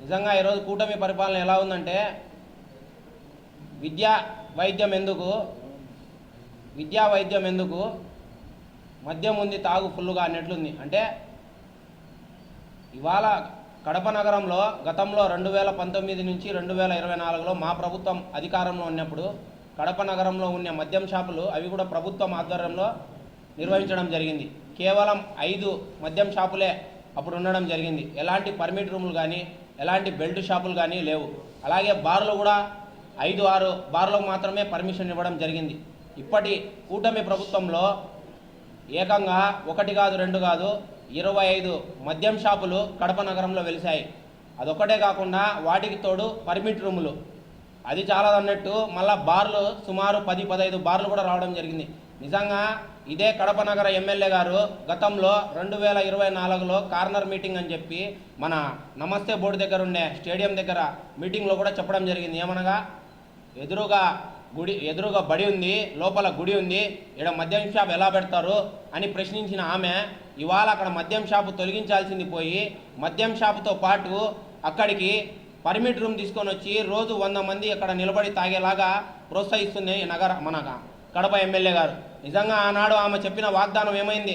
నిజంగా ఈరోజు కూటమి పరిపాలన ఎలా ఉందంటే విద్యా వైద్యం ఎందుకు మద్యం ఉంది తాగు ఫుల్లుగా అన్నట్లుంది. అంటే ఇవాళ కడప నగరంలో గతంలో 2019 నుంచి 2024లో మా ప్రభుత్వం అధికారంలో ఉన్నప్పుడు కడప నగరంలో ఉన్న మద్యం షాపులు అవి కూడా ప్రభుత్వం ఆధ్వర్యంలో నిర్వహించడం జరిగింది. కేవలం 5 మద్యం షాపులే అప్పుడు ఉండడం జరిగింది. ఎలాంటి పర్మిట్ రూములు కానీ ఎలాంటి బెల్ట్ షాపులు కానీ లేవు. అలాగే బార్లు కూడా 5-6 బార్లకు మాత్రమే పర్మిషన్ ఇవ్వడం జరిగింది. ఇప్పటి కూటమి ప్రభుత్వంలో ఏకంగా 1 కాదు 2 కాదు 25 మద్యం షాపులు కడప నగరంలో వెలిశాయి. అదొక్కటే కాకుండా వాటికి తోడు పర్మిట్ రూములు, అది చాలా అన్నట్టు మళ్ళా బార్లు సుమారు 10-15 బార్లు కూడా రావడం జరిగింది. నిజంగా ఇదే కడప నగర ఎమ్మెల్యే గారు గతంలో 2024లో కార్నర్ మీటింగ్ అని చెప్పి మన నమస్తే బోర్డు దగ్గర ఉండే స్టేడియం దగ్గర మీటింగ్లో కూడా చెప్పడం జరిగింది. ఏమనగా ఎదురుగా బడి ఉంది, లోపల గుడి ఉంది, ఇక్కడ మద్యం షాప్ ఎలా పెడతారు అని ప్రశ్నించిన ఆమె ఇవాళ అక్కడ మద్యం షాపు తొలగించాల్సింది పోయి మద్యం షాపుతో పాటు అక్కడికి పర్మిట్ రూమ్ తీసుకొని వచ్చి రోజు 100 మంది అక్కడ నిలబడి తాగేలాగా ప్రోత్సహిస్తుంది మన కడప ఎమ్మెల్యే గారు. నిజంగా ఆనాడు ఆమె చెప్పిన వాగ్దానం ఏమైంది?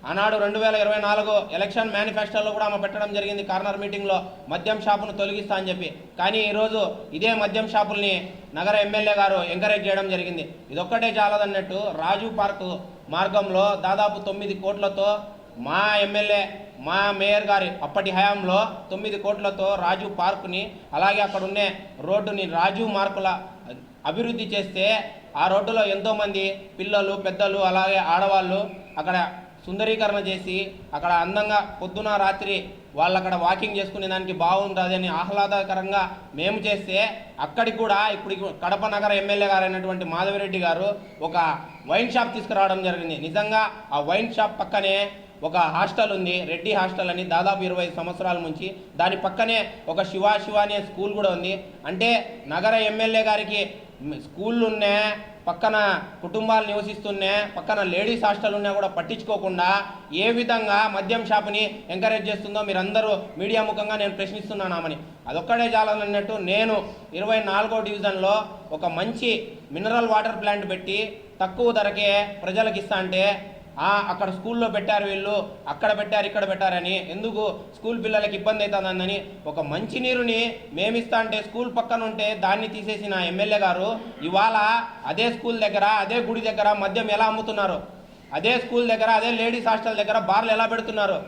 ఆనాడు 2024 ఎలక్షన్ మేనిఫెస్టోలో కూడా ఆమె పెట్టడం జరిగింది కార్నర్ మీటింగ్లో మద్యం షాపును తొలగిస్తా అని చెప్పి. కానీ ఈరోజు ఇదే మద్యం షాపుల్ని నగర ఎమ్మెల్యే గారు ఎంకరేజ్ చేయడం జరిగింది. ఇదొక్కటే చాలదన్నట్టు రాజు పార్కు మార్గంలో దాదాపు 9 కోట్లతో మా ఎమ్మెల్యే మా మేయర్ గారి అప్పటి హయాంలో 9 కోట్లతో రాజు పార్కుని అలాగే అక్కడ ఉన్న రోడ్డుని రాజు మార్కుల అభివృద్ధి చేస్తే ఆ రోడ్డులో ఎంతోమంది పిల్లలు పెద్దలు అలాగే ఆడవాళ్ళు అక్కడ సుందరీకరణ చేసి అక్కడ అందంగా పొద్దున రాత్రి వాళ్ళు అక్కడ వాకింగ్ చేసుకునే దానికి బాగుంటుంది అని ఆహ్లాదకరంగా మేము చేస్తే అక్కడికి కూడా ఇప్పుడు కడప నగర ఎమ్మెల్యే గారు అయినటువంటి మాధవిరెడ్డి గారు ఒక వైన్ షాప్ తీసుకురావడం జరిగింది. నిజంగా ఆ వైన్ షాప్ పక్కనే ఒక హాస్టల్ ఉంది, రెడ్డి హాస్టల్ అని, దాదాపు 25 సంవత్సరాల నుంచి. దాని పక్కనే ఒక శివ అనే స్కూల్ కూడా ఉంది. అంటే నగర ఎమ్మెల్యే గారికి స్కూళ్ళు ఉన్నా, పక్కన కుటుంబాలు నివసిస్తున్నా, పక్కన లేడీస్ హాస్టల్ ఉన్నా కూడా పట్టించుకోకుండా ఏ విధంగా మద్యం షాపుని ఎంకరేజ్ చేస్తుందో మీరందరూ మీడియా ముఖంగా నేను ప్రశ్నిస్తున్నానామని. అదొక్కడే చాలన్నట్టు నేను 24వ డివిజన్లో ఒక మంచి మినరల్ వాటర్ ప్లాంట్ పెట్టి తక్కువ ధరకే ప్రజలకు ఇస్తా అంటే అక్కడ స్కూల్లో పెట్టారు, వీళ్ళు అక్కడ పెట్టారు ఇక్కడ పెట్టారని, ఎందుకు స్కూల్ పిల్లలకి ఇబ్బంది అవుతుందని ఒక మంచి నీరుని మేమిస్తా అంటే స్కూల్ పక్కన ఉంటే దాన్ని తీసేసిన ఎమ్మెల్యే గారు ఇవాళ అదే స్కూల్ దగ్గర అదే గుడి దగ్గర మద్యం ఎలా అమ్ముతున్నారు, అదే స్కూల్ దగ్గర అదే లేడీస్ హాస్టల్ దగ్గర బార్లు ఎలా పెడుతున్నారు.